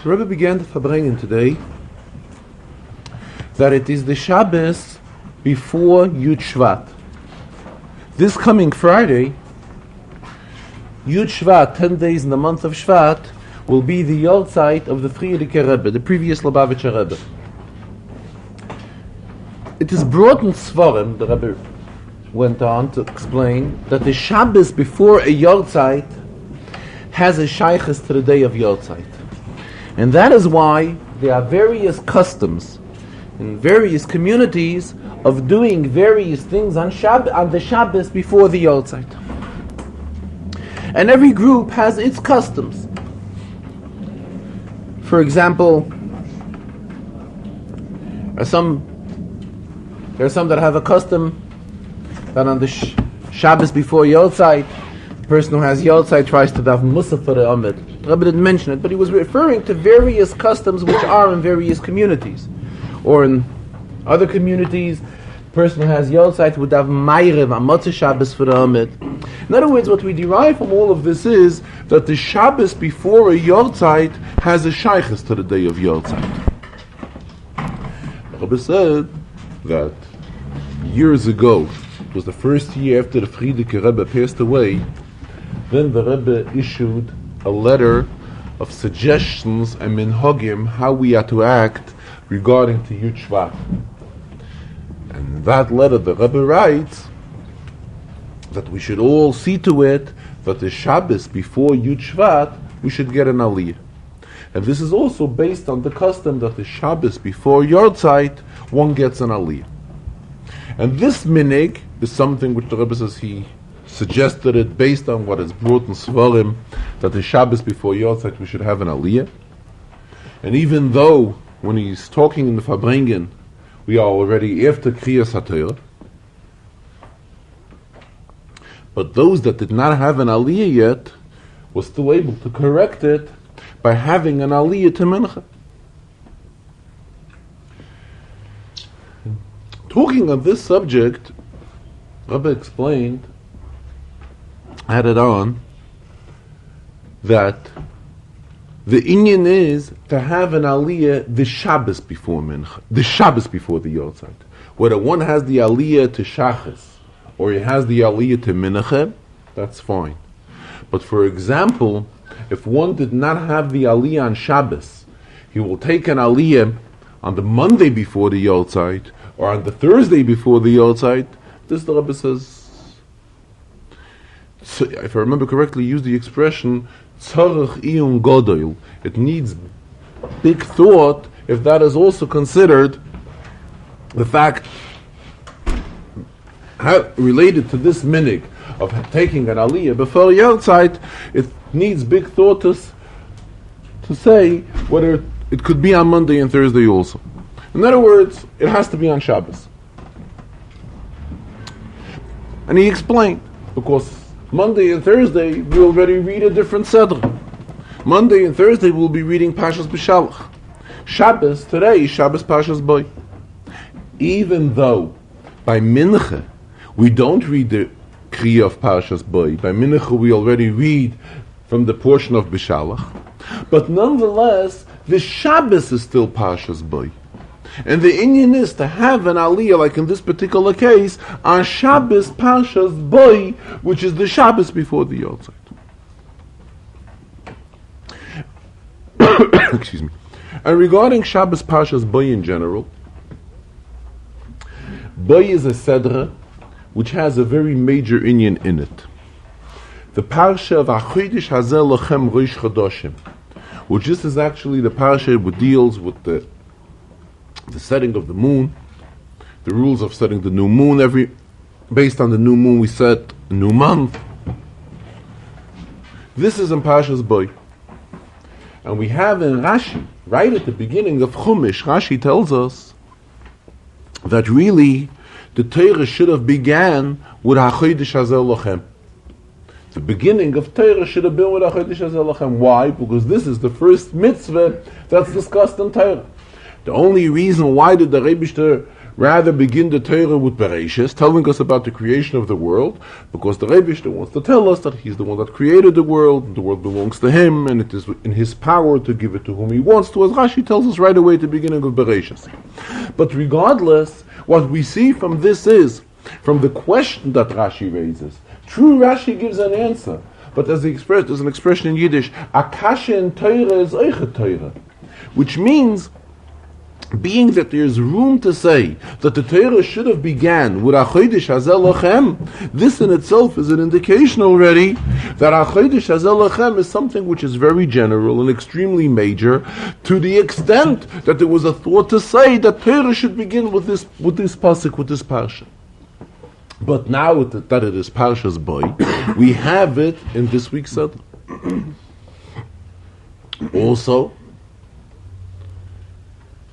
The Rebbe began the Farbrengen today that it is the Shabbos before Yud Shvat. This coming Friday, Yud Shvat, 10 days in the month of Shvat, will be the Yortzeit of the Friedricher Rebbe, the previous Lubavitcher Rebbe. It is brought in Svarim, the Rebbe went on to explain, that the Shabbos before a Yortzeit has a shaykhus to the day of Yortzeit. And that is why there are various customs in various communities of doing various things on the Shabbos before the Yortzeit. And every group has its customs. For example, there are some that have a custom that on the Shabbos before Yortzeit, the person who has Yortzeit tries to daven Musaf for the Amid. The Rebbe didn't mention it, but he was referring to various customs which are in various communities. Or in other communities, the person who has Yortzeit would have Ma'ariv, a Motzei Shabbos for the Amid. In other words, what we derive from all of this is that the Shabbos before a Yortzeit has a shaykhus to the day of Yortzeit. The Rebbe said that years ago, it was the first year after the Friedricher Rebbe passed away, then the Rebbe issued a letter of suggestions and minhagim how we are to act regarding to Yud Shvat. And in that letter the Rebbe writes that we should all see to it that the Shabbos before Yud Shvat we should get an aliyah. And this is also based on the custom that the Shabbos before Yortzeit one gets an aliyah. And this minig is something which the Rebbe says he suggested it based on what is brought in Svarim, that the Shabbos before Yortzeit we should have an aliyah. And even though when he's talking in the Farbrengen we are already after Kriyas HaTorah, but those that did not have an aliyah yet were still able to correct it by having an aliyah to Mincha. Talking on this subject, Rabbi explained, added on, that the inyan is to have an aliyah the Shabbos before Mincha, the Shabbos before the Yortzeit. Whether one has the aliyah to Shachas or he has the aliyah to Mincha, that's fine. But for example, if one did not have the aliyah on Shabbos, he will take an aliyah on the Monday before the Yortzeit or on the Thursday before the Yortzeit. This the Rebbe says, so if I remember correctly, use the expression tzarech iyun godoil. It needs big thought if that is also considered the fact related to this minig of taking an aliyah before Yortzeit. It needs big thought to say whether it could be on Monday and Thursday also. In other words, it has to be on Shabbos. And he explained, because Monday and Thursday we already read a different Seder. Monday and Thursday we'll be reading Pashas B'Shalach. Shabbos today is Shabbos Pashas Boy. Even though by Mincha we don't read the Kriya of Pashas Boy, by Mincha we already read from the portion of B'Shalach, but nonetheless the Shabbos is still Pashas Boy. And the inyan is to have an aliyah, like in this particular case, on Shabbos Pashas Boy, which is the Shabbos before the Yortzeit. Excuse me. And regarding Shabbos Pashas Boy in general, Boy is a Sedra which has a very major inyan in it. The Parsha of Achodesh Hazeh Lochem Rosh Chodoshim, which this is actually the Parsha which deals with the setting of the moon, the rules of setting the new moon. Based on the new moon we set a new month. This is in Parshas Boy. And we have in Rashi, right at the beginning of Chumash, Rashi tells us that really the Torah should have began with HaChodesh Hazeh Lochem. The beginning of Torah should have been with HaChodesh Hazeh Lochem. Why? Because this is the first mitzvah that's discussed in Torah. The only reason why did the Rebishter rather begin the Torah with Bereshis, telling us about the creation of the world, because the Rebbe wants to tell us that he's the one that created the world belongs to him, and it is in his power to give it to whom he wants to, as Rashi tells us right away at the beginning of Bereshis. But regardless, what we see from this is, from the question that Rashi raises, true Rashi gives an answer, but there's an expression in Yiddish, Akasha in Torah is Eiche Torah, which means, being that there's room to say that the Torah should have began with Achodesh Hazel Lachem, this in itself is an indication already that Achodesh Hazel Lachem is something which is very general and extremely major, to the extent that there was a thought to say that Torah should begin with this pasuk, with this parsha. But now that it is Parsha's boy, we have it in this week's Seder. Also,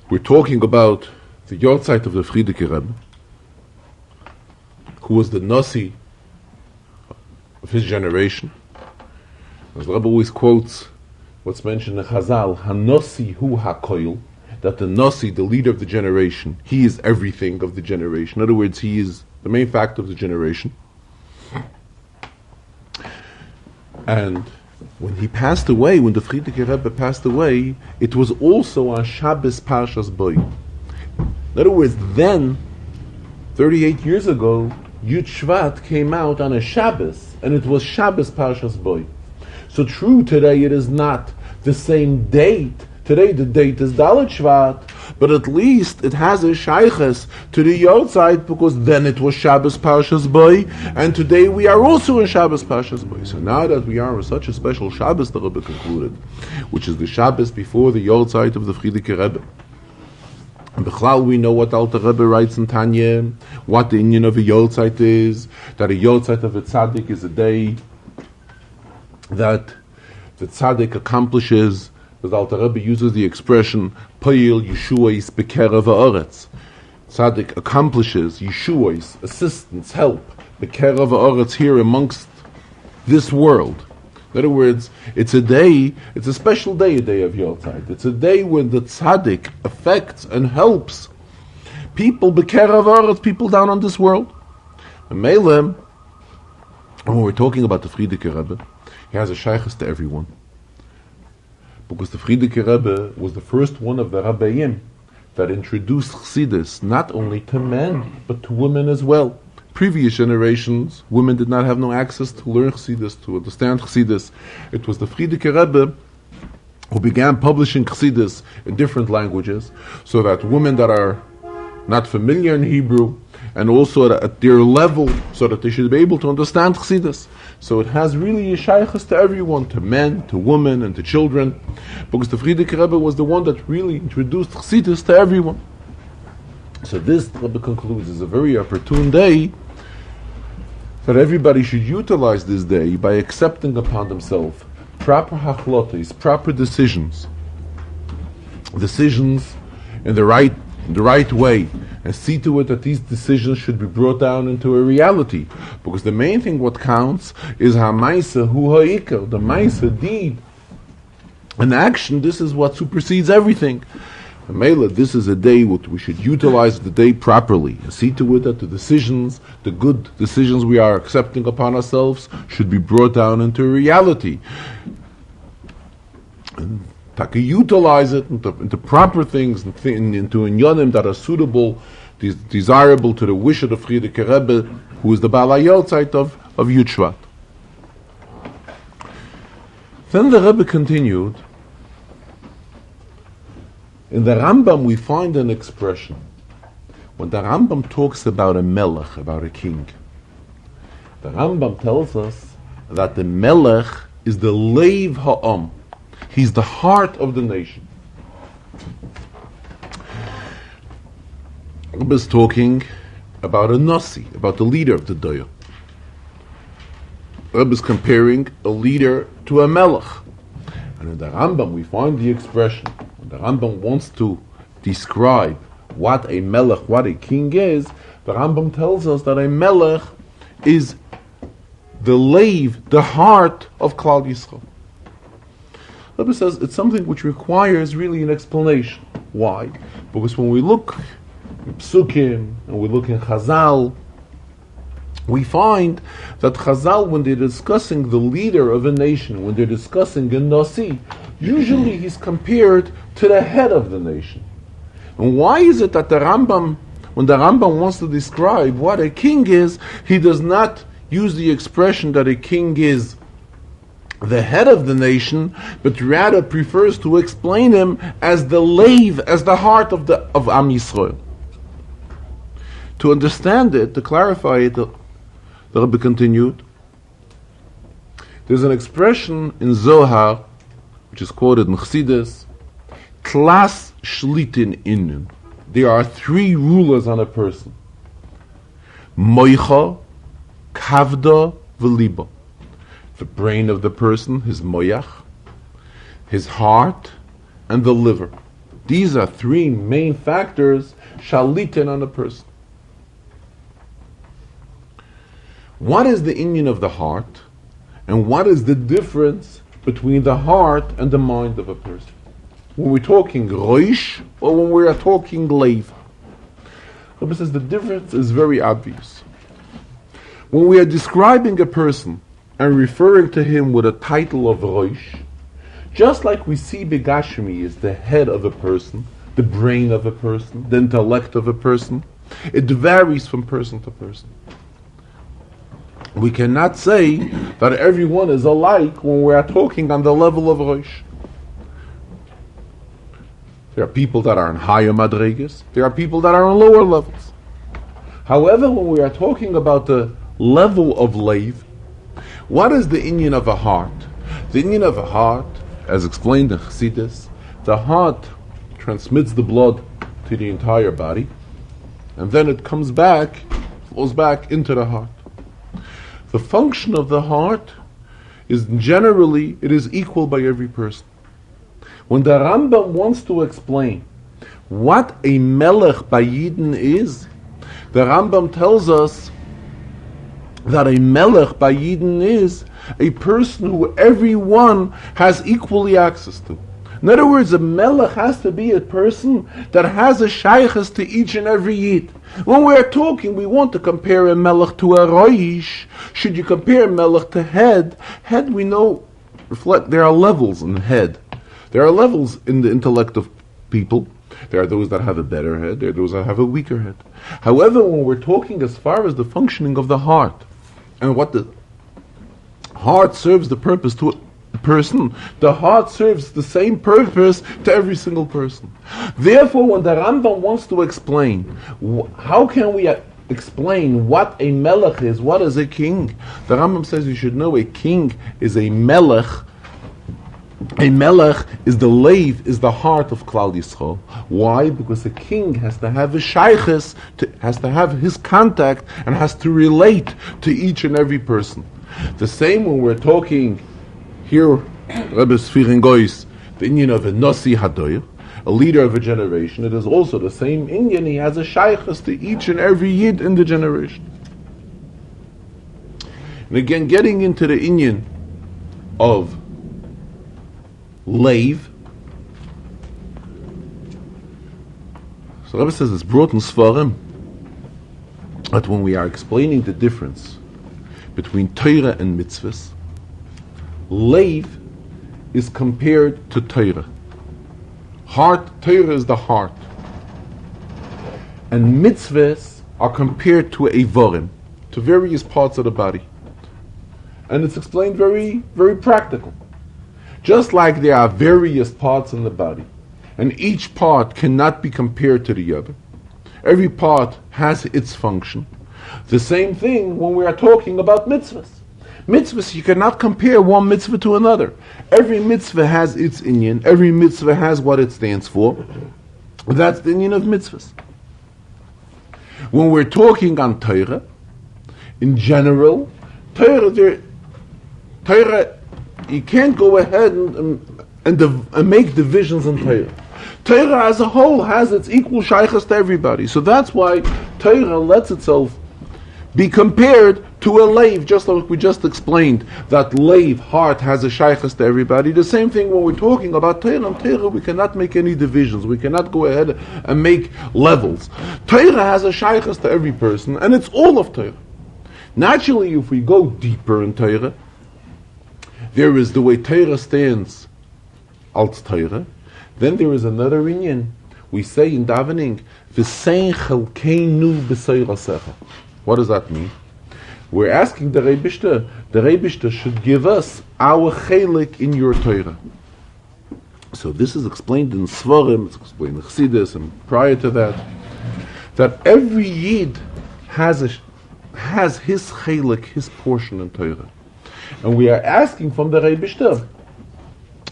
we're talking about the Yortzeit of the Frierdiker Rebbe, who was the Nasi of his generation. As the Rebbe always quotes what's mentioned in Chazal, HaNosi hu HaKoil, that the Nasi, the leader of the generation, he is everything of the generation. In other words, he is the main factor of the generation. And when he passed away, when the Frierdiker Rebbe passed away, it was also on Shabbos Parshas Boy. In other words, then, 38 years ago, Yud Shvat came out on a Shabbos, and it was Shabbos Parshas Boy. So true, today it is not the same date. Today the date is Dalet Shvat, but at least it has a shayches to the Yortzeit, because then it was Shabbos Parshas Boy, and today we are also in Shabbos Parshas Boy. So now that we are in such a special Shabbos, the Rebbe concluded, which is the Shabbos before the Yortzeit of the Frierdiker Rebbe. And Bechlal, we know what Alter Rebbe writes in Tanya, what the Inyan of a Yortzeit is, that a Yortzeit of a Tzaddik is a day that the Tzaddik accomplishes. The Alter Rebbe uses the expression Poyil Yeshuais Bekerav Haaretz. Tzaddik accomplishes Yeshuais, assistance, help, Bekerav Haaretz, here amongst this world. In other words, it's a day, it's a special day, a day of Yortzeit. It's a day when the Tzaddik affects and helps people, Bekerav Haaretz, people down on this world. And Melem, when we're talking about the Frierdiker Rebbe, he has a shaykhs to everyone. Because the Frierdiker Rebbe was the first one of the Rabbeim that introduced Chassidus not only to men, but to women as well. Previous generations, women did not have no access to learn Chassidus, to understand Chassidus. It was the Frierdiker Rebbe who began publishing Chassidus in different languages, so that women that are not familiar in Hebrew, and also at their level, so that they should be able to understand Chassidus. So it has really a shaykhs to everyone, to men, to women, and to children, because the Frierdiker Rebbe was the one that really introduced Chassidus to everyone. So this, Rebbe concludes, is a very opportune day that everybody should utilize this day by accepting upon themselves proper hachlotes, proper decisions in the right way, and see to it that these decisions should be brought down into a reality. Because the main thing what counts is ha'maisa hu ha'ikar, the maisa deed. And action, this is what supersedes everything. And Mela, this is a day what we should utilize the day properly, and see to it that the decisions, the good decisions we are accepting upon ourselves, should be brought down into reality. And to utilize it into proper things, into inyanim that are suitable, desirable to the wish of the Frierdiker Rebbe, who is the Baal HaYortzeit of Yud Shvat. Then the Rebbe continued. In the Rambam we find an expression. When the Rambam talks about a melech, about a king, the Rambam tells us that the melech is the leiv ha'am. He's the heart of the nation. Rebbe is talking about a nasi, about the leader of the doya. Rebbe is comparing a leader to a melech. And in the Rambam we find the expression, when the Rambam wants to describe what a melech, what a king is, the Rambam tells us that a melech is the leiv, the heart of Klal Yisrael. Rebbe says it's something which requires really an explanation. Why? Because when we look Psukim, and we look in Chazal, we find that Chazal, when they're discussing the leader of a nation, when they're discussing a Nasi, usually he's compared to the head of the nation. And why is it that the Rambam, when the Rambam wants to describe what a king is, he does not use the expression that a king is the head of the nation, but rather prefers to explain him as the leiv, as the heart of Am Yisrael. To understand it, to clarify it, the Rebbe continued, there's an expression in Zohar, which is quoted in Chassidus, Klas Shlitin Inen. There are three rulers on a person. Moicha, Kavda, Veliba. The brain of the person, his moyach, his heart, and the liver. These are three main factors shalitin on a person. What is the inyan of the heart, and what is the difference between the heart and the mind of a person? When we're talking roish, or when we are talking leiv? Rabbi says the difference is very obvious. When we are describing a person and referring to him with a title of roish, just like we see Begashmi is the head of a person, the brain of a person, the intellect of a person, it varies from person to person. We cannot say that everyone is alike when we are talking on the level of roish. There are people that are in higher madregas, there are people that are on lower levels. However, when we are talking about the level of leiv, what is the inyan of a heart? The inyan of a heart, as explained in Chassidus, the heart transmits the blood to the entire body, and then it comes back, flows back into the heart. The function of the heart is generally, it is equal by every person. When the Rambam wants to explain what a melech by Yidden is, the Rambam tells us that a melech by Yidden is a person who everyone has equally access to. In other words, a melech has to be a person that has a shaykhs to each and every Yid. When we are talking, we want to compare a melech to a roish. Should you compare a melech to head? Head, we know, there are levels in head. There are levels in the intellect of people. There are those that have a better head. There are those that have a weaker head. However, when we're talking as far as the functioning of the heart, and what the heart serves the purpose to a person, the heart serves the same purpose to every single person. Therefore, when the Rambam wants to explain, how can we explain what a melech is, what is a king? The Rambam says you should know a king is a melech. A melech is the leiv, is the heart of Klal Yisrael. Why? Because a king has to have his shaykhs, has to have his contact, and has to relate to each and every person. The same when we're talking here, Rebbe's Farbrengen, the inyan of a Nasi Hadoyer, a leader of a generation, it is also the same inyan. He has a shaykhs to each and every yid in the generation. And again, getting into the inyan of leiv. So Rebbe says it's brought in Svarim that when we are explaining the difference between Torah and mitzvahs, leiv is compared to Torah. Torah is the heart. And mitzvahs are compared to Eivorim, to various parts of the body. And it's explained very, very practical. Just like there are various parts in the body, and each part cannot be compared to the other. Every part has its function. The same thing when we are talking about mitzvahs. Mitzvahs, you cannot compare one mitzvah to another. Every mitzvah has its inyan. Every mitzvah has what it stands for. That's the inyan of mitzvahs. When we're talking on Torah, in general, Torah, you can't go ahead and make divisions in Torah. Torah as a whole has its equal shaykhs to everybody. So that's why Torah lets itself be compared to a leiv, just like we just explained, that leiv, heart, has a shaykhs to everybody. The same thing when we're talking about Torah and Torah, we cannot make any divisions. We cannot go ahead and make levels. Torah has a shaykhs to every person, and it's all of Torah. Naturally, if we go deeper in Torah, there is the way Torah stands als Torah. Then there is another inyan. We say in davening, V'sein chelkeinu b'seirasecha. What does that mean? We're asking the Rebishter should give us our chelik in your Torah. So this is explained in Svarim, it's explained in Chassidus, and prior to that every Yid has his chelik, his portion in Torah. And we are asking from the Rebishter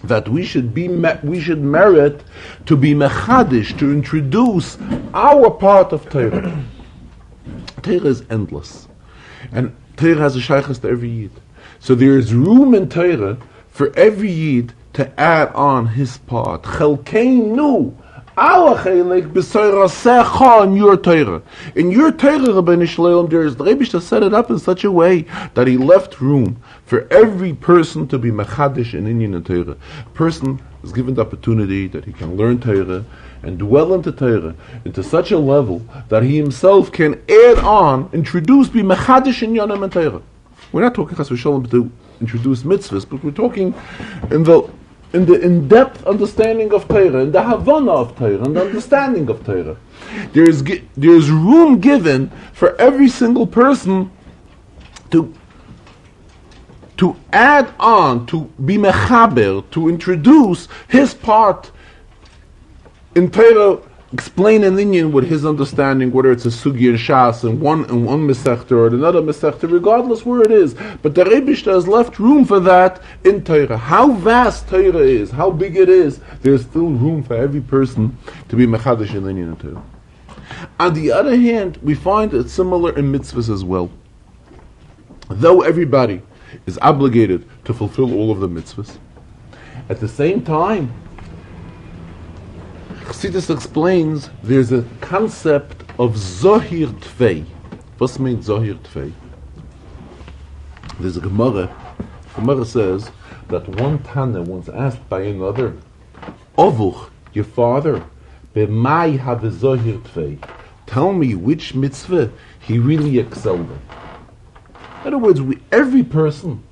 that we should merit to be mechadish, to introduce our part of Torah. Torah is endless, and Torah has a shaykhs to every Yid. So there is room in Torah for every Yid to add on his part. Chelkeinu, our chelik, b'seirasecha, in your Torah. In your Torah, Rabbeinu Shalom, the Rebbe set it up in such a way that he left room for every person to be mechadish in Inyan and Torah. A person is given the opportunity that he can learn Torah and dwell into Torah into such a level that he himself can add on, introduce, be mechadish in Yonim and Torah. We're not talking chas v'sholom to introduce mitzvahs, but we're talking in the in-depth understanding of Torah, in the Havana of Torah, and the understanding of Torah. There's room given for every single person to add on, to be mechaber, to introduce his part in Torah, explain an Inyan with his understanding, whether it's a sugi and shas in one mesechta or another mesechta, regardless where it is. But the Rebishter has left room for that in Torah. How vast Torah is, how big it is, there's still room for every person to be mechadish in Inyan and Torah. On the other hand, we find it similar in mitzvahs as well. Though everybody is obligated to fulfill all of the mitzvahs, at the same time, Chassidus explains there's a concept of Zohir Tvei. What means Zohir Tvei? There's a Gemara. Gemara says that one Tana once asked by another, Ovuch, your father, b'mai have Zohir Tvei. Tell me which mitzvah he really excelled in. In other words, every person,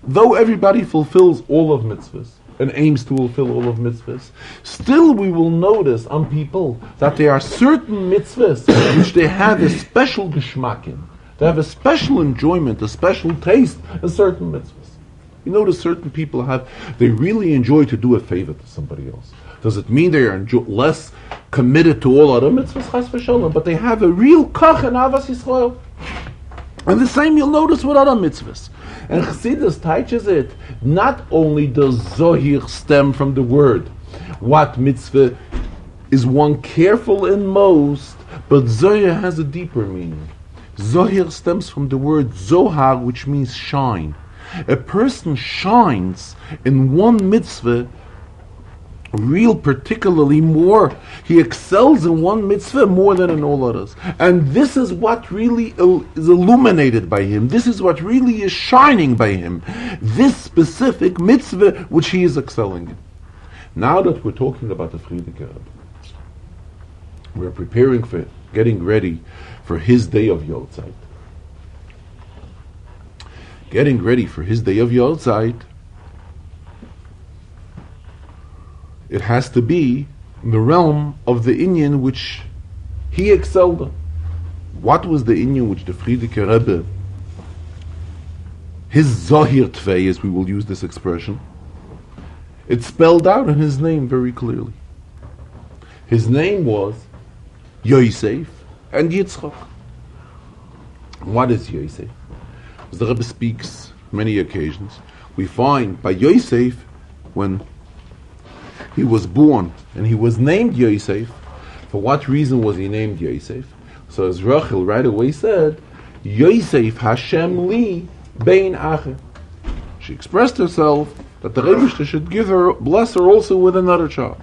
though everybody fulfills all of mitzvahs, and aims to fulfill all of mitzvahs, still we will notice on people that there are certain mitzvahs which they have a special geschmack in. They have a special enjoyment, a special taste in certain mitzvahs. You notice certain people they really enjoy to do a favor to somebody else. Does it mean they are less committed to all other mitzvahs, chas v'sholem, but they have a real kach and avas Yisrael? And the same you'll notice with other mitzvahs. And Chassidus teaches it, not only does Zohir stem from the word, what mitzvah is one careful in most, but Zohir has a deeper meaning. Zohir stems from the word Zohar, which means shine. A person shines in one mitzvah particularly more. He excels in one mitzvah more than in all others. And this is what really is illuminated by him. This is what really is shining by him. This specific mitzvah which he is excelling in. Now that we're talking about the Frierdiker Rebbe, we're preparing for getting ready for his day of Yortzeit. Getting ready for his day of Yortzeit, it has to be in the realm of the Inyan which he excelled in. What was the Inyan which the Frierdiker Rebbe, his Zohir Tvei, as we will use this expression, it's spelled out in his name very clearly. His name was Yosef and Yitzchak. What is Yosef? As the Rebbe speaks many occasions, we find by Yosef, when he was born and he was named Yosef, for what reason was he named Yosef? So as Rachel right away said, Yosef Hashem li bein acher. She expressed herself that the Rebbe should bless her also with another child.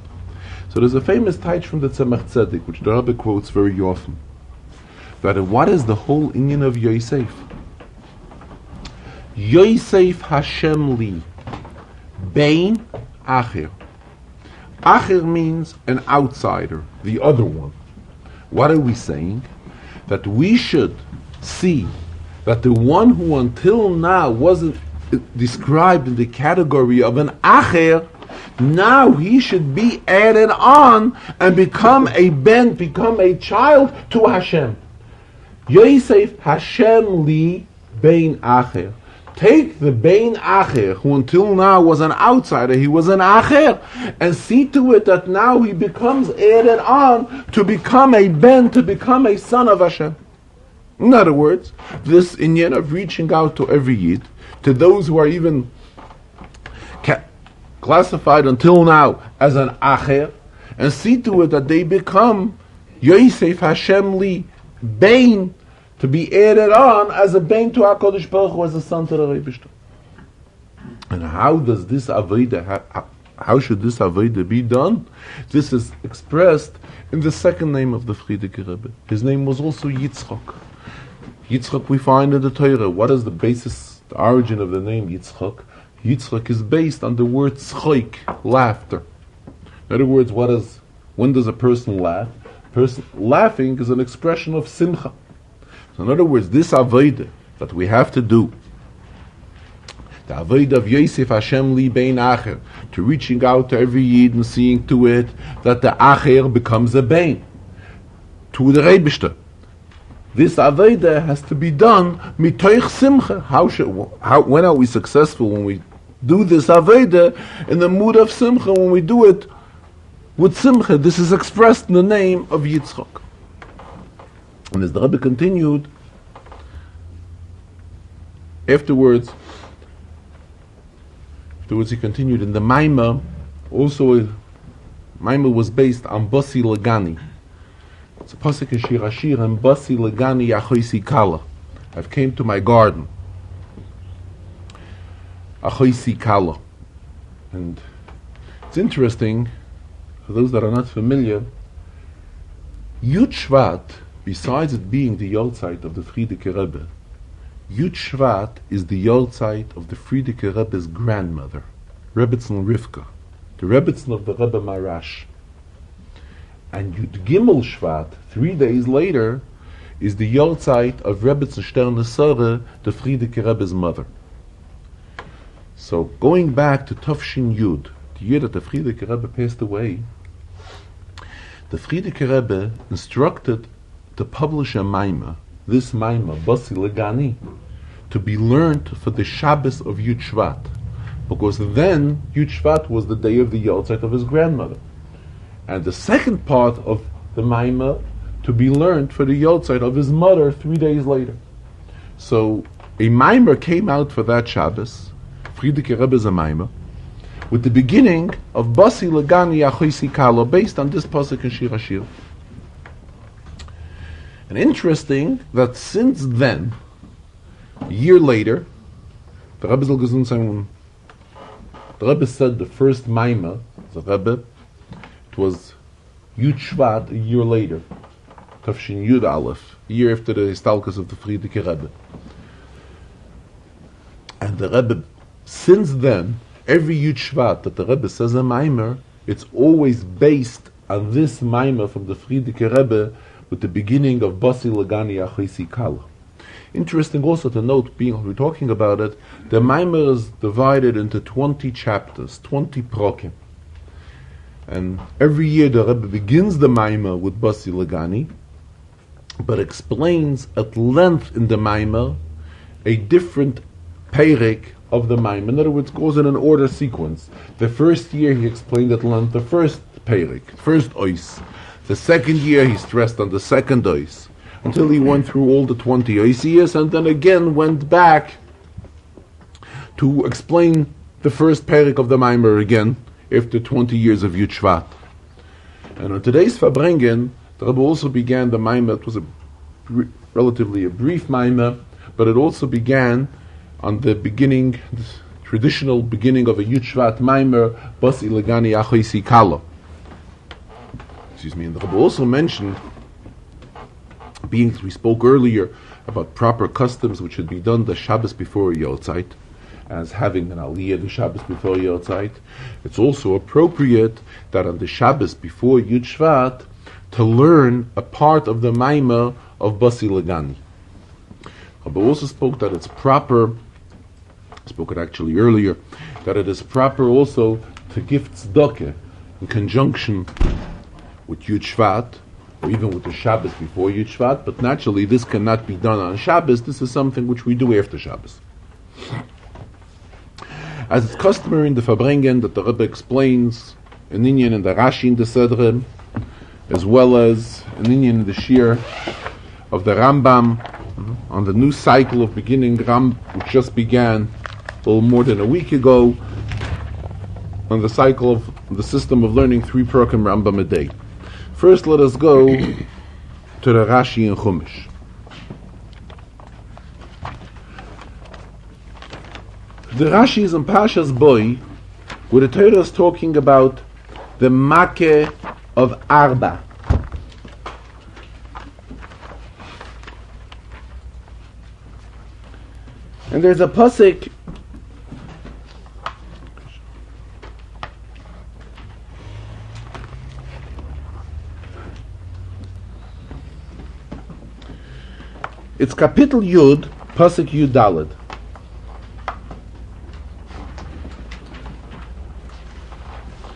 So there's a famous taich from the Tzemach Tzedek, which the Rebbe quotes very often. that what is the whole inyan of Yosef? Yosef Hashem li Bein Acher. Acher means an outsider, the other one. What are we saying? That we should see that the one who until now wasn't described in the category of an Acher, now he should be added on and become a ben, become a child to Hashem. Yosef Hashem li Bein Acher. Take the Bein Acher, who until now was an outsider, he was an Acher, and see to it that now he becomes added on to become a Ben, to become a son of Hashem. In other words, this inyan of reaching out to every Yid, to those who are even classified until now as an Acher, and see to it that they become Yosef Hashem li Bein, to be added on as a bein to HaKadosh Baruch Hu, as a son to the Rebishter. And how does this avodah, how should this avodah be done? This is expressed in the second name of the Frierdiker Rebbe. His name was also Yitzchak. Yitzchak we find in the Torah. What is the basis, the origin of the name Yitzchak? Yitzchak is based on the word tzchoik, laughter. In other words, when does a person laugh? Laughing is an expression of simcha. So in other words, this avodah that we have to do, the avodah of Yosef Hashem li Bein Acher, to reaching out to every Yid and seeing to it that the Acher becomes a Bein to the Rebishter. This avodah has to be done mitoich simcha. When are we successful? When we do this avodah in the mood of simcha, when we do it with simcha. This is expressed in the name of Yitzchak. And as the Rebbe continued, afterwards he continued in the Maimah. Also, Maimah was based on Basi Legani. It's a pasuk in Shir Hashir, and Basi Legani Achoisi Kala. I've came to my garden. Achoisi Kala. And it's interesting, for those that are not familiar, Yud Shvat, besides it being the Yortzeit of the Frierdiker Rebbe, Yud Shvat is the Yortzeit of the Frierdiker Rebbe's grandmother, Rebbetzin Rivka, the Rebbetzin of the Rebbe Marash. And Yud Gimel Shvat, 3 days later, is the Yortzeit of Rebbetzin Sterne Sore, the Frierdiker Rebbe's mother. So going back to Tafshin Yud, the year that the Frierdiker Rebbe passed away, the Frierdiker Rebbe instructed to publish a Maimah, this Maimah, Basi Legani, to be learned for the Shabbos of Yud Shvat, because then Yud Shvat was the day of the Yortzeit of his grandmother, and the second part of the Maimah to be learned for the Yortzeit of his mother 3 days later. So a Maimah came out for that Shabbos, Frierdiker Rebbe's a Maimah, with the beginning of Basi Legani Achoisi Kala, based on this pasuk in Shir Hashir. And interesting that since then, a year later, the Rebbe soll gesund sein, when the Rebbe said the first Maimah, the Rebbe, it was Yud Shvat a year later, Tafshin Yud Aleph, a year after the Histalkus of the Frierdiker Rebbe. And the Rebbe, since then, every Yud Shvat that the Rebbe says a Maimer, it's always based on this Maimer from the Frierdiker Rebbe, with the beginning of Basi Legani Achoisi Kala. Interesting also to note, being we're talking about it, the Maimer is divided into 20 chapters, 20 prokim. And every year the Rebbe begins the Maimer with Basi Legani, but explains at length in the Maimer a different Perek of the Maimer. In other words, goes in an order sequence. The first year he explained at length the first Perek, first Ois. The second year he stressed on the second Ois, until he went through all the 20 Oisias, and then again went back to explain the first Perek of the Maimer again, after 20 years of Yud Shvat. And on today's Farbrengen, the Rebbe also began the Maimer. It was relatively a brief Maimer, but it also began on the beginning, the traditional beginning of a Yud Shvat Maimer, Basi Legani Achoisi Kala. And the Rebbe also mentioned, being we spoke earlier about proper customs which should be done the Shabbos before Yotzeit, as having an Aliyah the Shabbos before Yotzeit. It's also appropriate that on the Shabbos before Yud Shvat to learn a part of the Maimah of Basi Lagani. But also spoke that it's proper, spoke it actually earlier, that it is proper also to give tzedakah in conjunction with Yud Shvat, or even with the Shabbos before Yud Shvat, but naturally this cannot be done on Shabbos. This is something which we do after Shabbos. As it's customary in the Farbrengen that the Rebbe explains an inyan in the Rashi in the Sedre, as well as an inyan in the Shir of the Rambam on the new cycle of beginning which just began a little more than a week ago, on the cycle of the system of learning 3 Prakim Rambam a day. First, let us go to the Rashi in Chumash. The Rashi is in Pashas Boy, where the Torah is talking about the Makeh of Arba. And there's a pasuk it's Kapitel Yud, pasuk Yud Daled.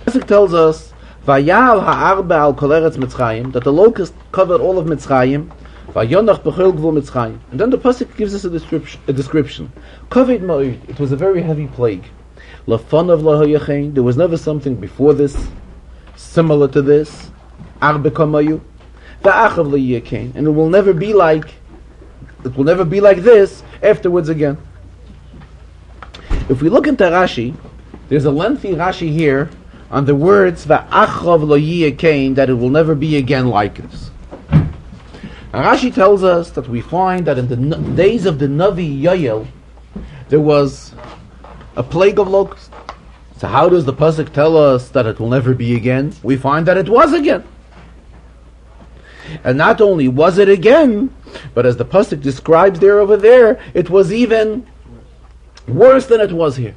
Pasuk tells us Vayal ha'arba al kol eretz Mitzrayim, that the locust covered all of Mitzrayim. Vayonach b'chol gvul Mitzrayim. And then the pasuk gives us a description. Kaved ma'od, it was a very heavy plague. Lafanav lahayachein, there was never something before this similar to this. Arba kamayu, va'achav layachein, and it will never be like this afterwards again. If we look into Rashi, there's a lengthy Rashi here on the words va'achav layachein, that it will never be again like this. And Rashi tells us that we find that in the days of the Navi Yoel, there was a plague of locusts. So how does the pasuk tell us that it will never be again? We find that it was again. And not only was it again, but as the pasuk describes there over there, it was even worse than it was here.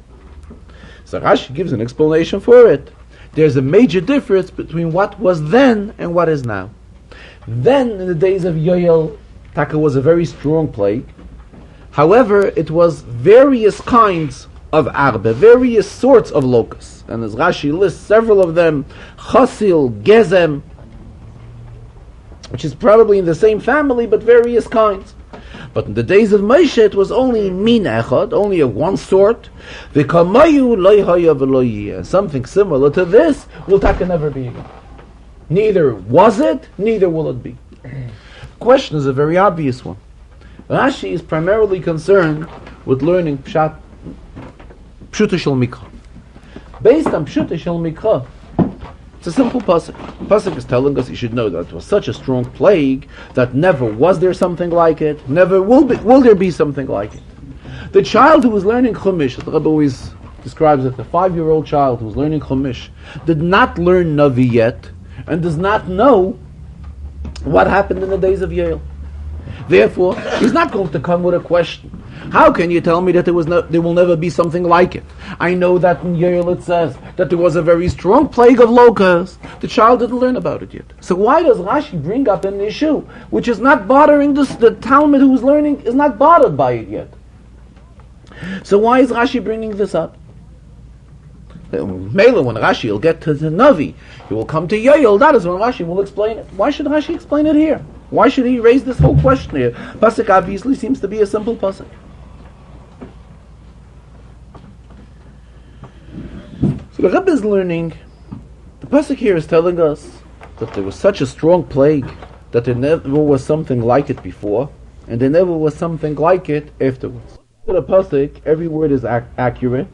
So Rashi gives an explanation for it. There's a major difference between what was then and what is now. Then, in the days of Yoel, Taka was a very strong plague. However, it was various kinds of arba, various sorts of locusts. And as Rashi lists several of them, chasil, gezem, which is probably in the same family, but various kinds. But in the days of Moshe, it was only min echad, only of one sort. V'kamayu lo haya v'lo yeh. Something similar to this will Taka never be again. Neither was it, neither will it be. The question is a very obvious one. Rashi is primarily concerned with learning Pshuta Shel Mikra. Based on Pshuta Shel Mikra, it's a simple pasuk. The pasuk is telling us you should know that it was such a strong plague that never was there something like it, never will there be something like it. The child who was learning Chumash, the Rebbe always describes it, the 5-year-old child who was learning Chumash, did not learn Navi yet, and does not know what happened in the days of Yoel. Therefore, he's not going to come with a question. How can you tell me that there will never be something like it? I know that in Yoel it says that there was a very strong plague of locusts. The child didn't learn about it yet. So why does Rashi bring up an issue which is not bothering the Talmud who's learning, is not bothered by it yet? So why is Rashi bringing this up? Mela, when Rashi will get to the Navi, he will come to Yoel, that is when Rashi will explain it. Why should Rashi explain it here? Why should he raise this whole question here? Pasuk obviously seems to be a simple pasuk. So the Rebbe is learning, the pasuk here is telling us that there was such a strong plague that there never was something like it before, and there never was something like it afterwards. For the pasuk, every word is accurate.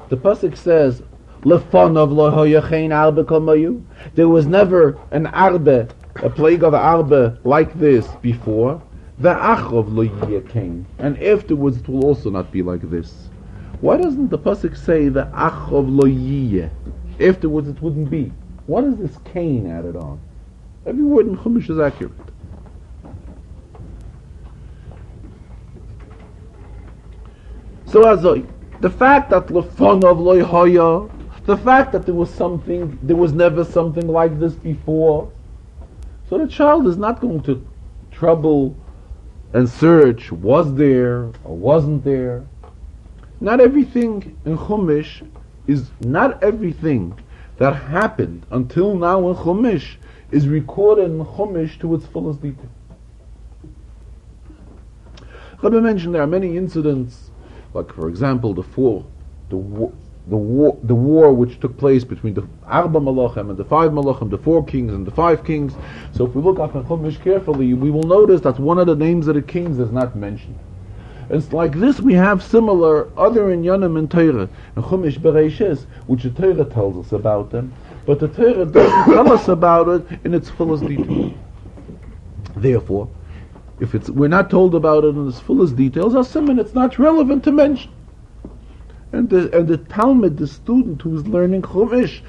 The pasuk says, "Lefanav lo hayachein arba kamayu." There was never an arba, a plague of arba like this before. Ve'achav lo yachein, and afterwards it will also not be like this. Why doesn't the pasuk say ve'achav lo yiyeh? Afterwards it wouldn't be. What is this Cain added on? Every word in Chumash is accurate. So the fact that lefanov loy hoya, the fact that there was never something like this before, so the child is not going to trouble and search, was there or wasn't there. Not everything in Chumash not everything that happened until now in Chumash is recorded in Chumash to its fullest detail. Rabbi mentioned there are many incidents, like for example the war which took place between the Arba Malachim and the 5 Malachim, the 4 kings and the 5 kings. So if we look up in Chumash carefully, we will notice that one of the names of the kings is not mentioned. It's like this we have similar other inyanim in Torah, in Chumash Bereishis, which the Torah tells us about them, but the Torah doesn't tell us about it in its fullest detail. Therefore, if we're not told about it in its fullest details, it's not relevant to mention. And the Talmud, the student who is learning Chumash,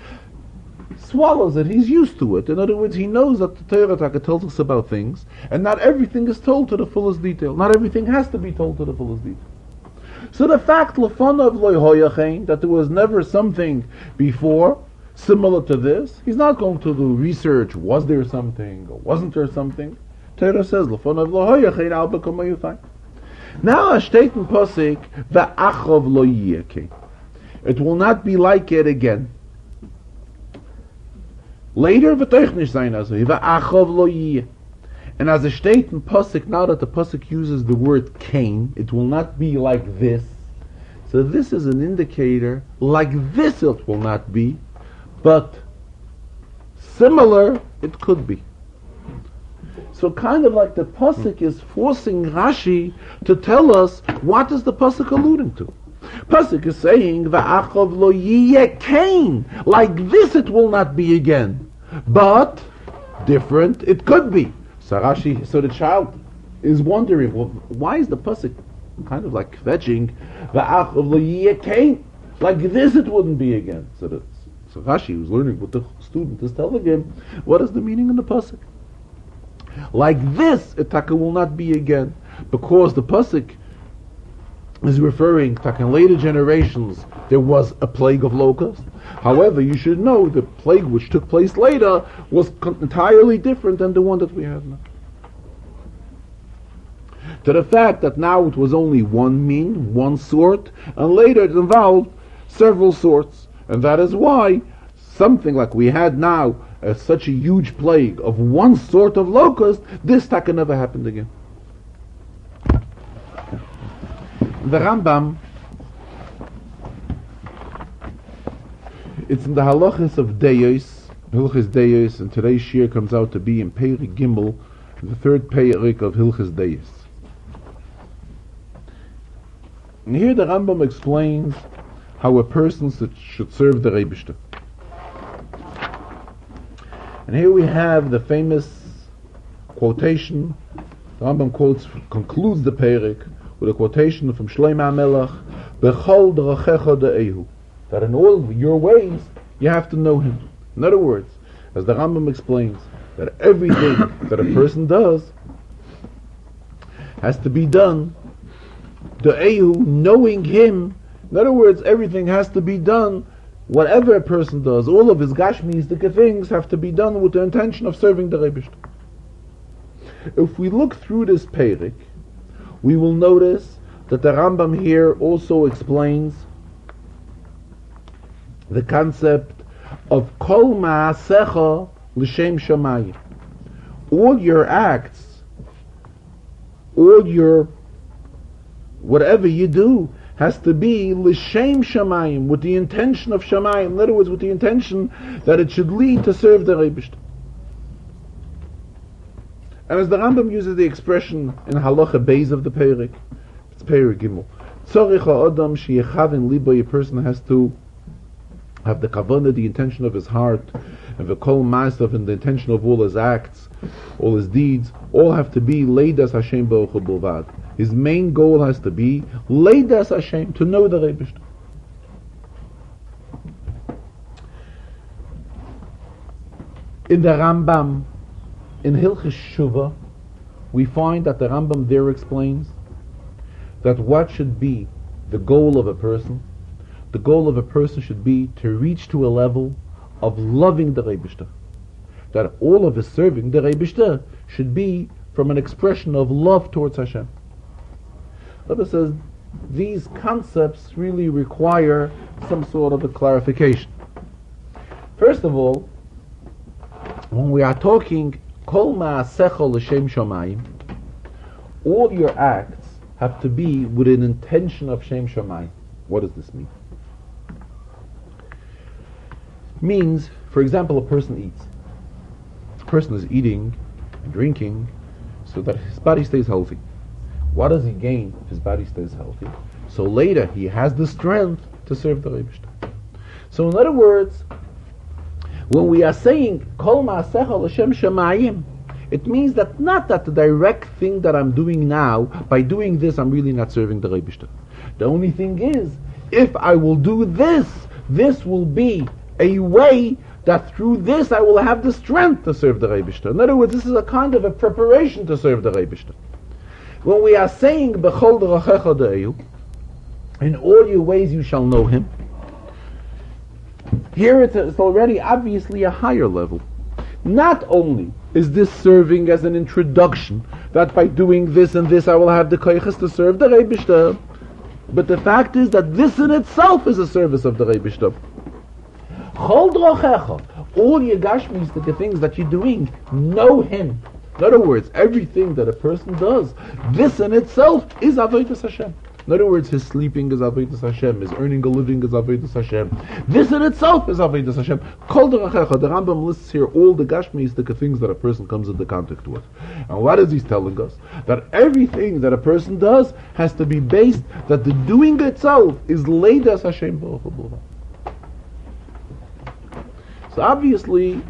swallows it. He's used to it. In other words, he knows that the Torah tells us about things, and not everything is told to the fullest detail. Not everything has to be told to the fullest detail. So the fact that there was never something before similar to this, he's not going to do research. Was there something or wasn't there something? Torah says now a statement pasuk ve'achov lo yiyeh. It will not be like it again. Later v'toich nish zayin azoi ve'achov lo yiyeh. And as a statement pasuk, now that the pasuk uses the word Cain, it will not be like this. So this is an indicator. Like this it will not be, but similar it could be. So kind of like the pasuk is forcing Rashi to tell us what is the pasuk alluding to. Pasuk is saying va'achov lo yiyeh Cain. Like this it will not be again, but different it could be. So Rashi, so the child is wondering, well, why is the pasuk kind of like kvetching va'achov lo yiyeh Cain? Like this it wouldn't be again. So Rashi, who's learning what the student is telling him, what is the meaning in the pasuk? Like this, Itaka will not be again, because the pasuk is referring to in later generations there was a plague of locusts. However, you should know the plague which took place later was entirely different than the one that we have now. To the fact that now it was only one sort, and later it involved several sorts, and that is why something like we had now, such a huge plague of one sort of locust, this taka never happened again. The Rambam, it's in the halachas of Deos, Hilchas Deos, and today's shir comes out to be in Peirik Gimel, the third Peirik of Hilchas Deos. And here the Rambam explains how a person should serve the Rebishter. And here we have the famous quotation. The Rambam concludes the Peirik with a quotation from Shlomo HaMelech, Bechol d'rachecha de'ehu, that in all your ways you have to know him. In other words, as the Rambam explains, that everything that a person does has to be done de'ehu, knowing him. In other words, everything has to be done. Whatever a person does, all of his gashmistic things have to be done with the intention of serving the Rebishter. If we look through this Peirik, we will notice that the Rambam here also explains the concept of kol ma'asecha l'shem shamayim. All your acts, whatever you do, has to be l'shem shamayim, with the intention of shamayim. In other words, with the intention that it should lead to serve the Rebishter. And as the Rambam uses the expression in halacha beis of the Peirik, it's Peirik Gimel. Tzorich ha'adam sheyechaven libo, a person has to have the kavanah, the intention of his heart, and the kol ma'asav, and the intention of all his acts, all his deeds, all have to be leidas Hashem baruch hu bilvad. His main goal has to be leidas Hashem, to know the Rebishter. In the Rambam, in Hilchis Shuvah, we find that the Rambam there explains that what should be the goal of a person? The goal of a person should be to reach to a level of loving the Rebishter. That all of his serving the Rebishter should be from an expression of love towards Hashem. Rebbe says these concepts really require some sort of a clarification. First of all, when we are talking Kol Ma'asecha L'Shem Shamayim, all your acts have to be with an intention of Shem Shamayim. What does this mean? It means, for example, a person eats. A person is eating and drinking so that his body stays healthy. What does he gain if his body stays healthy? So later he has the strength to serve the Rebishter. So in other words, when we are saying Kol Ma'asecha L'Shem Shamayim, it means that not that the direct thing that I'm doing now, by doing this I'm really not serving the Rebishter. The only thing is, if I will do this, this will be a way that through this I will have the strength to serve the Rebishter. In other words, this is a kind of a preparation to serve the Rebishter. When we are saying B'chol D'rachecha De'eyu, in all your ways you shall know him, here it's already obviously a higher level. Not only is this serving as an introduction, that by doing this and this I will have the koiches to serve the Rebishter, but the fact is that this in itself is a service of the Rebishter. Chol D'rachecha, all your gashmistic things that you're doing, know him. In other words, everything that a person does, this in itself is Avodas Hashem. In other words, his sleeping is Avodas Hashem, his earning a living is Avodas Hashem. This in itself is Avodas Hashem. Kol D'rachecha, the Rambam lists here all the gashmistic things that a person comes into contact with. And what is he telling us? That everything that a person does has to be based, that the doing itself is Leidas Hashem Baruch Hu. So obviously,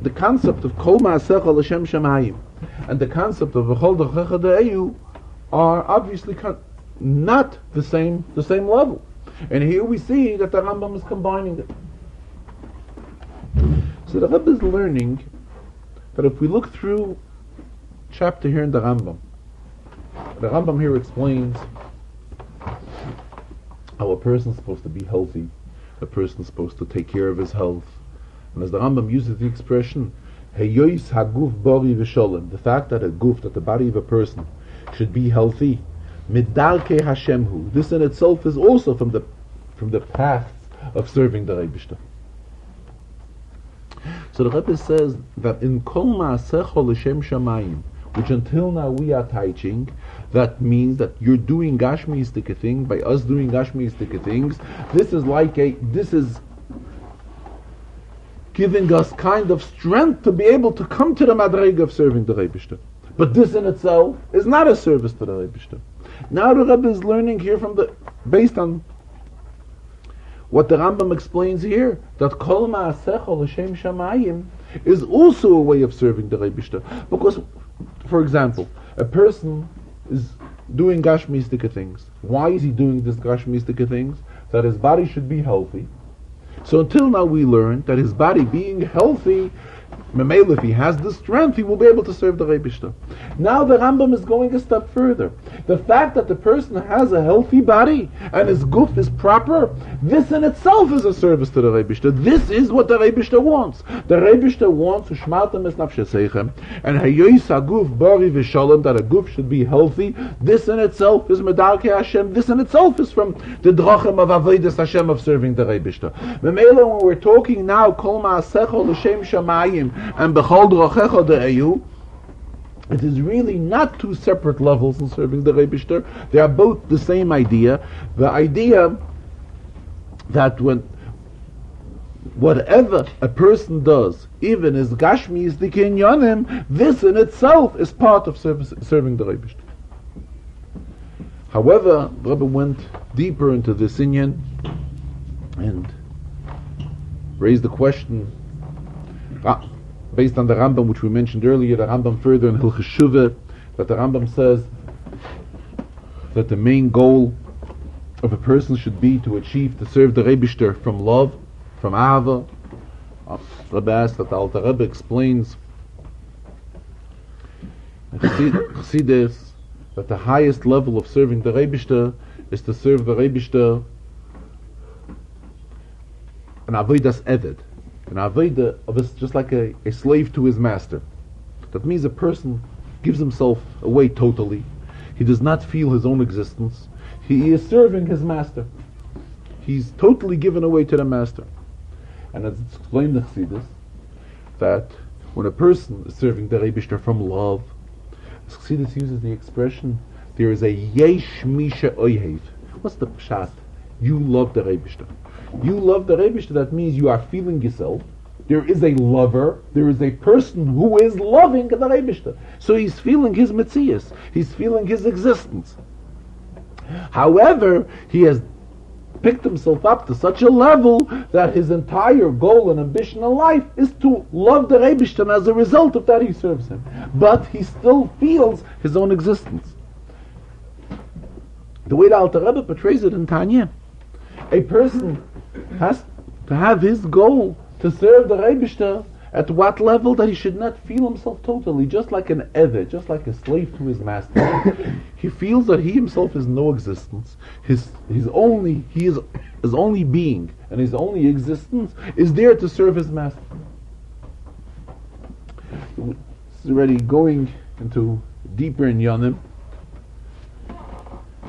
the concept of Kol Ma'asecha L'Shem Shamayim and the concept of B'chol D'rachecha De'eyu are obviously not the same level. And here we see that the Rambam is combining it. So the Rebbe is learning that if we look through chapter here in the Rambam here explains how a person is supposed to be healthy, a person is supposed to take care of his health. And as the Rambam uses the expression, Heyois haguf bori v'sholem, the fact that that the body of a person should be healthy, midarkei Hashemhu, this in itself is also from the path of serving the Rebishter. So the Rebbe says that in Kol Ma'asecha L'Shem Shamayim, which until now we are teaching, that means that you're doing Gashmistic thing, by us doing Gashmistic things, this is giving us kind of strength to be able to come to the Madrega of serving the Rebishter. But this in itself is not a service to the Rebishter. Now the Rebbe is learning here based on what the Rambam explains here, that Kol Ma'asecha L'Shem Shamayim is also a way of serving the Rebishter. Because, for example, a person is doing Gashmistika things. Why is he doing this Gashmistika things? That his body should be healthy. So until now we learned that his body being healthy, Memel, if he has the strength, he will be able to serve the Rebishter. Now the Rambam is going a step further. The fact that the person has a healthy body and his guf is proper, this in itself is a service to the Rebishter. This is what the Rebishter wants. The Rebishter wants Ushmatem es nafsheseichem and hayois haguf bari v'shalom, that a guf should be healthy. This in itself is medarkei Hashem. This in itself is from the drachem of avodas Hashem, of serving the Rebishter. Memela, when we're talking now Kol Ma'asecha L'Shem Shamayim and B'chol D'rachecha De'eyu, it is really not two separate levels in serving the Rebishter. They are both the same idea. The idea that whatever a person does, even as Gashmi is the Kinyanim, this in itself is part of serving the Rebishter. However, the Rebbe went deeper into this inyan and raised the question, based on the Rambam, which we mentioned earlier, the Rambam further in Hilchos Shuvah, that the Rambam says that the main goal of a person should be to achieve, to serve the Rebishter from love, from Ahava. Rebbe asks that the Alter Rebbe explains Chassidus that the highest level of serving the Rebishter is to serve the Rebishter an avodas eved, an avodah of just like a slave to his master. That means a person gives himself away totally. He does not feel his own existence. He is serving his master. He's totally given away to the master. And as it's explained in Chassidus, that when a person is serving the Rebishter from love, Chassidus uses the expression, there is a yesh misha oihev. What's the pshat? You love the Rebishter. You love the Rebishter, that means you are feeling yourself. There is a lover, there is a person who is loving the Rebishter. So he's feeling his metzias, he's feeling his existence. However, he has picked himself up to such a level that his entire goal and ambition in life is to love the Rebishter, and as a result of that he serves him. But he still feels his own existence. The way the Alter Rebbe portrays it in Tanya, a person has to have his goal to serve the Rebishter at what level? That he should not feel himself totally, just like an eved, just like a slave to his master. He feels that he himself is no existence. His only being and his only existence is there to serve his master. This is already going into deeper in Yonim,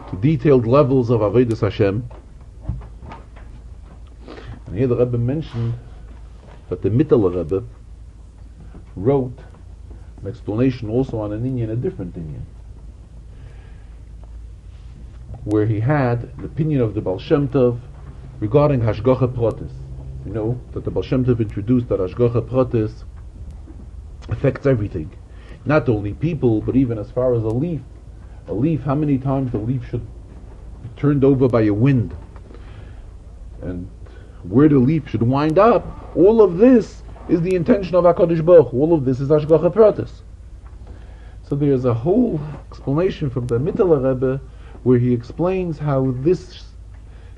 to detailed levels of Avodas Hashem. And here the Rebbe mentioned that the Mittler Rebbe wrote an explanation also on an Inyan, a different Inyan, where he had an opinion of the Baal Shem Tov regarding Hashgacha Pratis. You know that the Baal Shem Tov introduced that Hashgacha Pratis affects everything, not only people, but even as far as a leaf. A leaf, how many times the leaf should be turned over by a wind, and where the leaf should wind up, all of this is the intention of HaKadosh Baruch Hu. All of this is Hashgacha Pratis. So there's a whole explanation from the Mittler Rebbe where he explains how this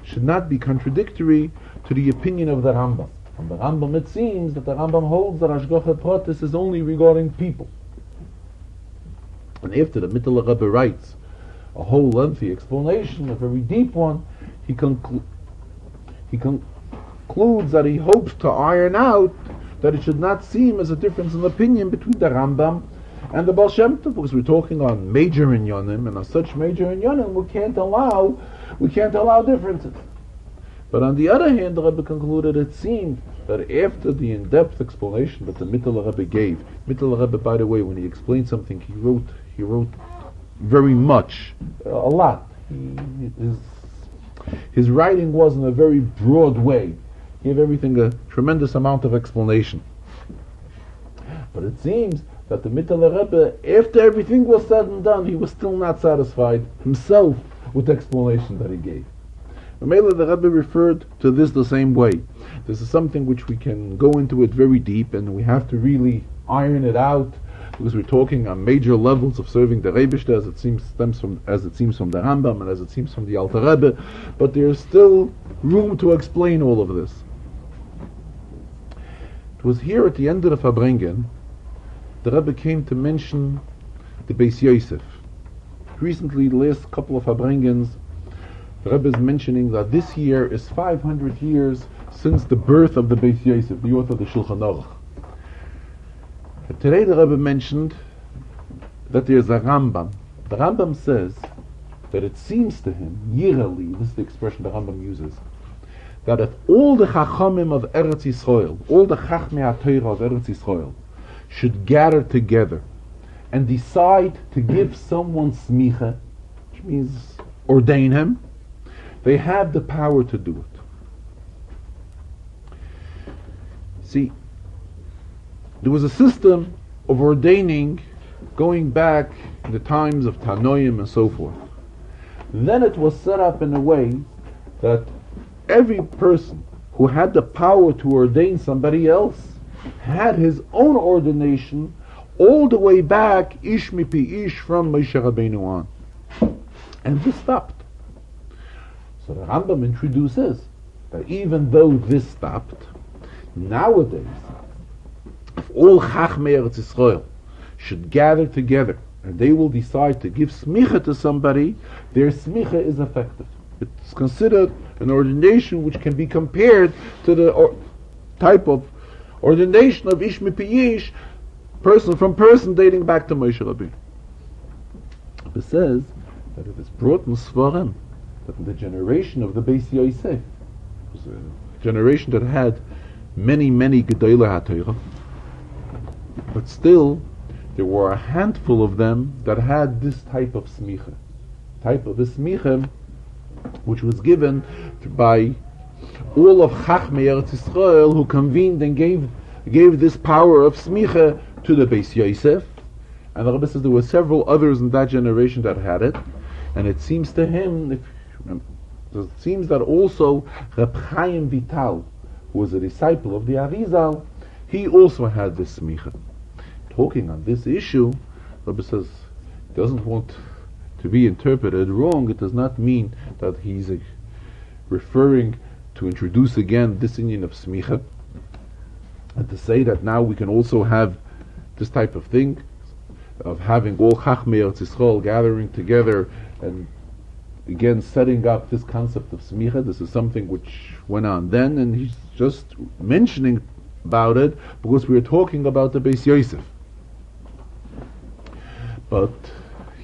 should not be contradictory to the opinion of the Rambam. From the Rambam it seems that the Rambam holds that Hashgacha Pratis is only regarding people. And after the Mittler Rebbe writes a whole lengthy explanation, a very deep one, he concludes that he hopes to iron out that it should not seem as a difference in opinion between the Rambam and the Baal Shem Tov, because we're talking on major inyanim, and on such major inyanim we can't allow differences. But on the other hand, the Rebbe concluded it seemed that after the in-depth explanation that the Mittler Rebbe gave, Mittler Rebbe, by the way, when he explained something, he wrote very much, a lot. His writing was in a very broad way. He gave everything a tremendous amount of explanation. But it seems that the Mittler Rebbe, after everything was said and done, he was still not satisfied himself with the explanation that he gave. Mamela, the Rebbe referred to this the same way. This is something which we can go into it very deep, and we have to really iron it out, because we're talking on major levels of serving the Rebishter, as it seems from the Rambam and as it seems from the Alter Rebbe. But there's still room to explain all of this. It was here at the end of the Farbrengen, the Rebbe came to mention the Beis Yosef. Recently, the last couple of Farbrengens, the Rebbe is mentioning that this year is 500 years since the birth of the Beis Yosef, the author of the Shulchan Aruch. Today the Rebbe mentioned that there's a Rambam. The Rambam says that it seems to him, yearly, this is the expression the Rambam uses, that if all the Chachamim of Eretz Yisrael, all the Chachmei HaTorah of Eretz Yisrael, should gather together and decide to give someone smicha, which means ordain him, they have the power to do it. See, there was a system of ordaining going back in the times of Tanoim and so forth. Then it was set up in a way that every person who had the power to ordain somebody else had his own ordination all the way back, ish mipi ish, from Moshe Rabbeinu on. And this stopped. So the Rambam introduces that even though this stopped, nowadays, if all Chachmei Eretz Yisrael should gather together and they will decide to give smicha to somebody, their smicha is effective. It's considered an ordination which can be compared to the type of ordination of ish mipi ish, person from person, dating back to Moshe Rabbeinu. It says that it is brought in Svarim that in the generation of the Beis Yosef, it was a generation that had many Gedolei HaTorah, but still there were a handful of them that had this type of smicha, which was given by all of Chachmei Eretz Yisrael, who convened and gave this power of smicha to the Beis Yosef. And the Rebbe says there were several others in that generation that had it, and it seems to him, it seems that also Reb Chaim Vital, who was a disciple of the Arizal, he also had this smicha. Talking on this issue, Rebbe says he doesn't want to be interpreted wrong. It does not mean that he's referring to introduce again this union of smicha, and to say that now we can also have this type of thing, of having all Chachmei Eretz Yisrael gathering together and again setting up this concept of smicha. This is something which went on then, and he's just mentioning about it because we are talking about the Beis Yosef. But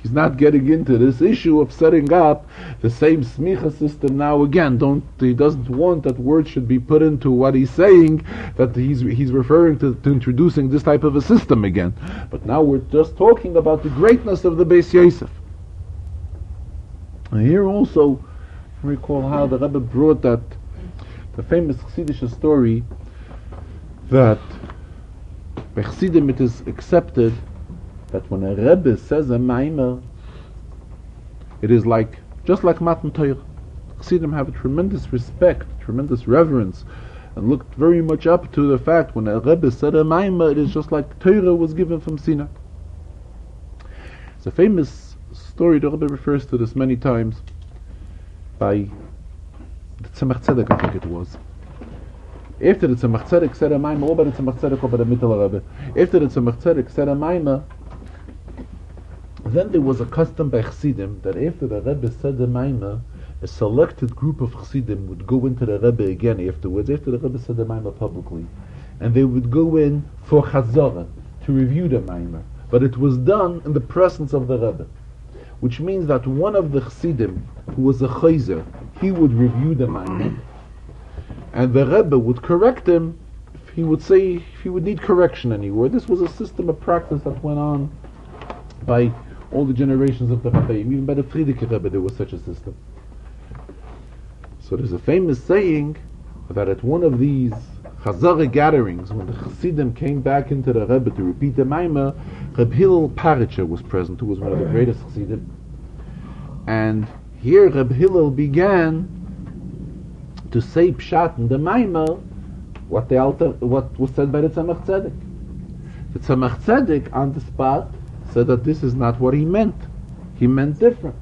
he's not getting into this issue of setting up the same smicha system now again. He doesn't want that word should be put into what he's saying, that he's referring to introducing this type of a system again. But now we're just talking about the greatness of the Beis Yosef. And here also, I recall how the Rebbe brought that, the famous Chassidish story, that by Chassidim it is accepted that when a Rebbe says a Maimer, it is just like Matan Torah. Chassidim have a tremendous respect, tremendous reverence, and looked very much up to the fact when a Rebbe said a Maimer, it is just like Torah was given from Sinai. It's a famous story, the Rebbe refers to this many times, by the Tzemach Tzedek, I think it was. After the Tzemach Tzedek said a Maimer, or by the Tzemach Tzedek or by the Mittel Rebbe, after the Tzemach Tzedek said a Maimer, then there was a custom by Chassidim that after the Rebbe said the Maimer, a selected group of Chassidim would go into the Rebbe again afterwards, after the Rebbe said the Maimer publicly, and they would go in for Chazarah, to review the Maimer. But it was done in the presence of the Rebbe, which means that one of the Chassidim, who was a Chayzer, he would review the Maimer, and the Rebbe would correct him if he would say, if he would need correction anywhere. This was a system of practice that went on by all the generations of the Rebbeim. Even by the Frierdiker Rebbe there was such a system. So there's a famous saying that at one of these Chazarah gatherings, when the Chassidim came back into the Rebbe to repeat the Maimer, Reb Hillel Paritcher was present, who was one of the greatest Chassidim. And here Reb Hillel began to say Pshat in the Maimer what was said by the Tzemach Tzedek. The Tzemach Tzedek on the spot said that this is not what he meant. He meant different.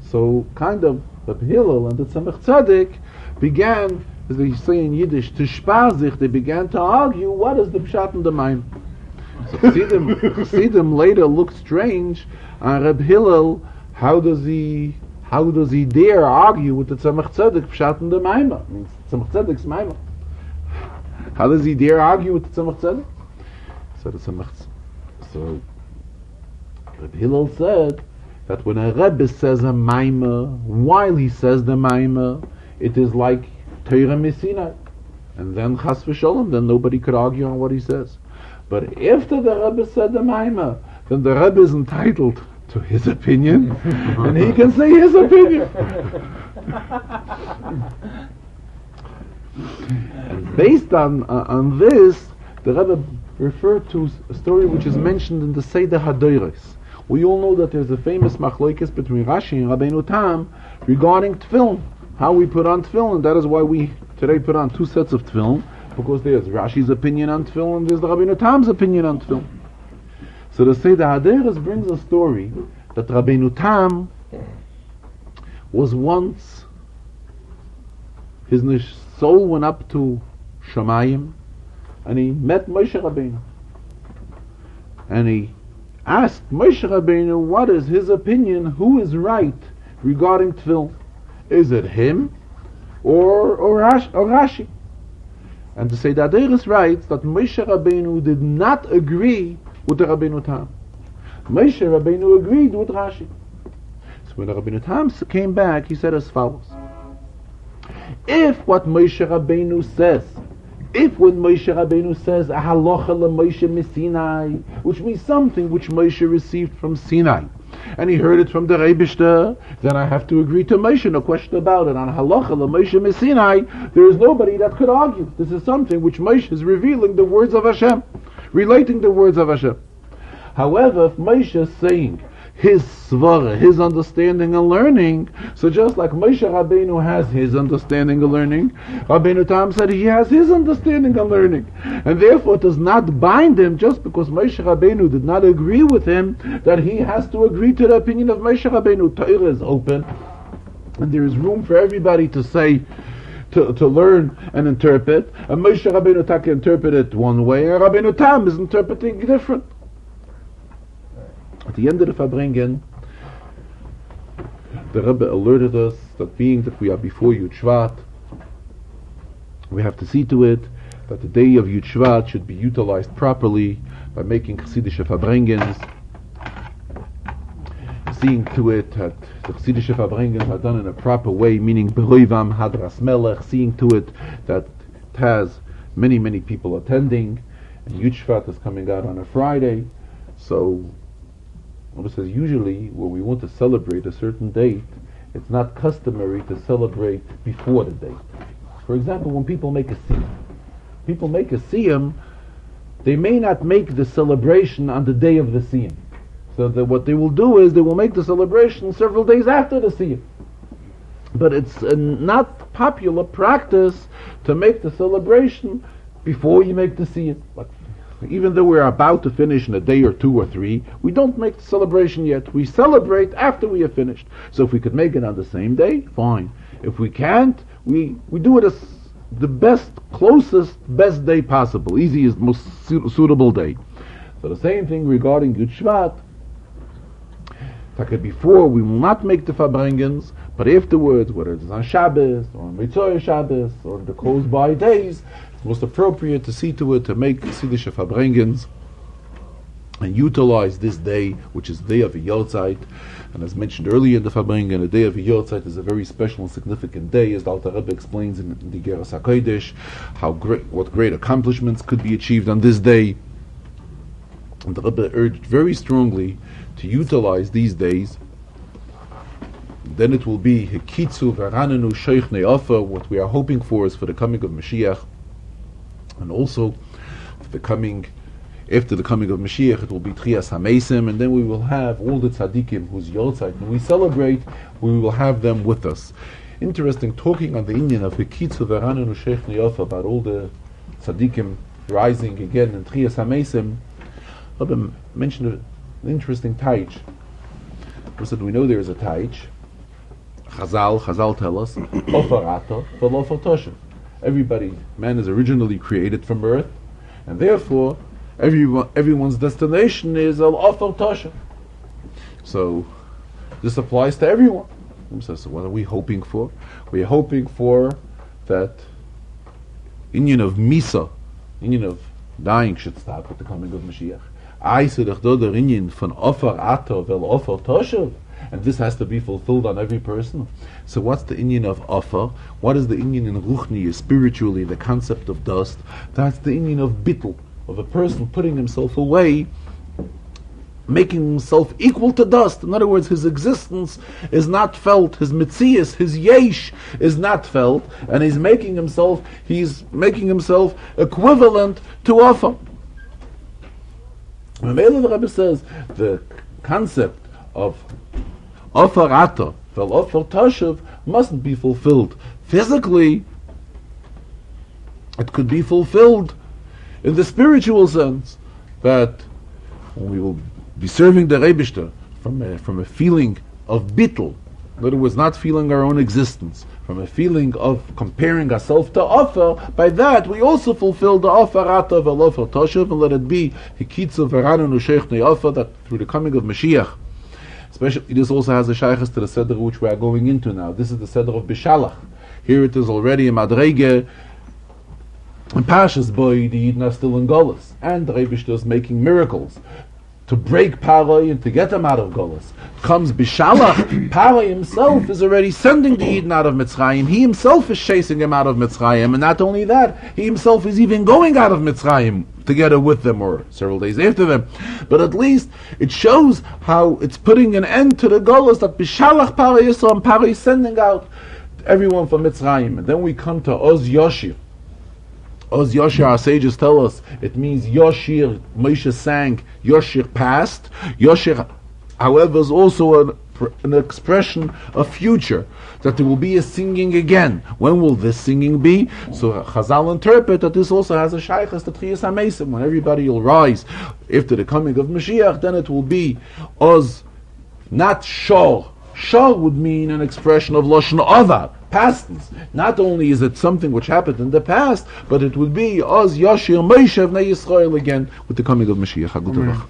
So kind of Reb Hillel and the Tzemach Tzedek began, as they say in Yiddish, to spar sich, they began to argue what is the Pshat in the Maimer. So Chassidim later looked strange on Reb Hillel. How does he dare argue with the Tzemach Tzedek Pshat in the Maimer? I mean, Tzemach Tzedek's Maimer. How does he dare argue with the Tzemach Tzedek? So Reb Hillel said that when a Rebbe says a Maimer, while he says the Maimer, it is like Torah Messina, and then Chas v'Sholom, then nobody could argue on what he says. But after the Rebbe said the Maimer, then the Rebbe is entitled to his opinion, and he can say his opinion. And based on this, the Rebbe referred to a story which is mentioned in the Seder HaDoros. We all know that there's a famous machlokes between Rashi and Rabbeinu Tam regarding tefillin, how we put on tefillin. That is why we today put on two sets of tefillin, because there's Rashi's opinion on tefillin, and there's the Rabbeinu Tam's opinion on tefillin. So the Seder HaDoros brings a story that Rabbeinu Tam was once, his soul went up to Shamayim, and he met Moshe Rabbeinu. And he asked Moshe Rabbeinu what is his opinion, who is right regarding tefillin. Is it him or Rashi? And to say that there is right that Moshe Rabbeinu did not agree with the Rabbeinu Tam. Moshe Rabbeinu agreed with Rashi. So when the Rabbeinu Tam came back, he said as follows: if what Moshe Rabbeinu says, if when Moshe Rabbeinu says a halacha Moshe Sinai, which means something which Moshe received from Sinai, and he heard it from the Rebishter, then I have to agree to Moshe, no question about it. On halacha Moshe Sinai, there is nobody that could argue. This is something which Moshe is revealing the words of Hashem, relating the words of Hashem. However, if Moshe is saying his svara, his understanding and learning, so just like Moshe Rabbeinu has his understanding and learning, Rabbeinu Tam said he has his understanding and learning, and therefore it does not bind him just because Moshe Rabbeinu did not agree with him that he has to agree to the opinion of Moshe Rabbeinu. Torah is open, and there is room for everybody to say, to learn and interpret, and Moshe Rabbeinu can interpret it one way, and Rabbeinu Tam is interpreting different. At the end of the Farbrengen, the Rebbe alerted us that being that we are before Yud Shvat, we have to see to it that the day of Yud Shvat should be utilized properly by making Chassidische Farbrengens, seeing to it that the Chassidische Farbrengens are done in a proper way, meaning Beroivam Hadras Melech, seeing to it that it has many people attending, and Yud Shvat is coming out on a Friday, so it says usually when we want to celebrate a certain date, it's not customary to celebrate before the date. For example, when people make a siyum, they may not make the celebration on the day of the siyum. So that what they will do is they will make the celebration several days after the siyum. But it's not popular practice to make the celebration before you make the siyum. Like, even though we're about to finish in a day or 2 or 3, we don't make the celebration yet. We celebrate after we have finished. So if we could make it on the same day, fine. If we can't, we do it as the best day possible. Easiest, most suitable day. So the same thing regarding Yud Shvat. Before, we will not make the Farbrengens, but afterwards, whether it's on Shabbos, or on Mitzvah Shabbos, or the close by days, it's most appropriate to see to it to make Chassidische Farbrengens and utilize this day, which is the day of a Yortzeit. And as mentioned earlier in the Farbrengen, the day of a Yortzeit is a very special and significant day, as the Alter Rebbe explains in the Geras HaKodesh, what great accomplishments could be achieved on this day. And the Rebbe urged very strongly to utilize these days. Then it will be Hekitzu Varanenu Sheichne Offer. What we are hoping for is for the coming of Mashiach, and also after the coming of Mashiach, it will be Trias HaMeisim, and then we will have all the tzaddikim whose Yortzeit and we celebrate. We will have them with us. Interesting, talking on the Indian of Hekitzu Varanenu Sheichne Offer about all the tzaddikim rising again in Trias HaMeisim. Rabbi mentioned an interesting taich. We said we know there is a taich. Chazal tell us, Ofer Ata, Ofer Toshev. Everybody, man is originally created from earth, and therefore everyone's destination is Al Ofer Toshev. So this applies to everyone. So what are we hoping for? We are hoping for that union of Misa, union of dying, should stop with the coming of Mashiach. I said der inyan von Ofer Ata vel Ofer Toshev, and this has to be fulfilled on every person. So what's the inyan of Ofer? What is the inyan in Ruchni, spiritually, the concept of dust? That's the inyan of Bittul, of a person putting himself away, making himself equal to dust. In other words, his existence is not felt, his mitzias, his yesh is not felt, and he's making himself equivalent to Ofer. The Rebbe says the concept of Ofer Ata vel Ofer Toshev mustn't be fulfilled physically. It could be fulfilled in the spiritual sense, that we will be serving the Rebishter from a feeling of bittul, In other words, not feeling our own existence, from a feeling of comparing ourselves to offer, by that we also fulfill the offer rata v'lofer toshav, and let it be hikitzu v'rananu sheichne offer, that through the coming of Mashiach, especially this also has a shaykhs to the Seder which we are going into now. This is the Seder of Bishalach. Here it is already in Madrege, in Parshas Boy, the Yidden are still in Golas, and the Rebishter is making miracles to break Paroi and to get them out of Golas. Comes Bishalach, Paroi himself is already sending the Yidden out of Mitzrayim. He himself is chasing them out of Mitzrayim, and not only that, he himself is even going out of Mitzrayim together with them, or several days after them. But at least it shows how it's putting an end to the Golas, that Bishalach Paroi Yisrael, and Paroi is sending out everyone from Mitzrayim. And then we come to Oz Yoshir. Oz Yoshir, our sages tell us, it means Yoshir, Moshe sang, Yoshir past. Yoshir, however, is also an expression of future, that there will be a singing again. When will this singing be? So Chazal interpret that this also has a shaykhs to Tchiyas HaMesim, when everybody will rise after the coming of Mashiach, then it will be Oz, not Shor. Shor would mean an expression of Lashon Ava, past tense. Not only is it something which happened in the past, but it would be Oz Yoshir Moshe Bnei Yisrael again with the coming of Mashiach.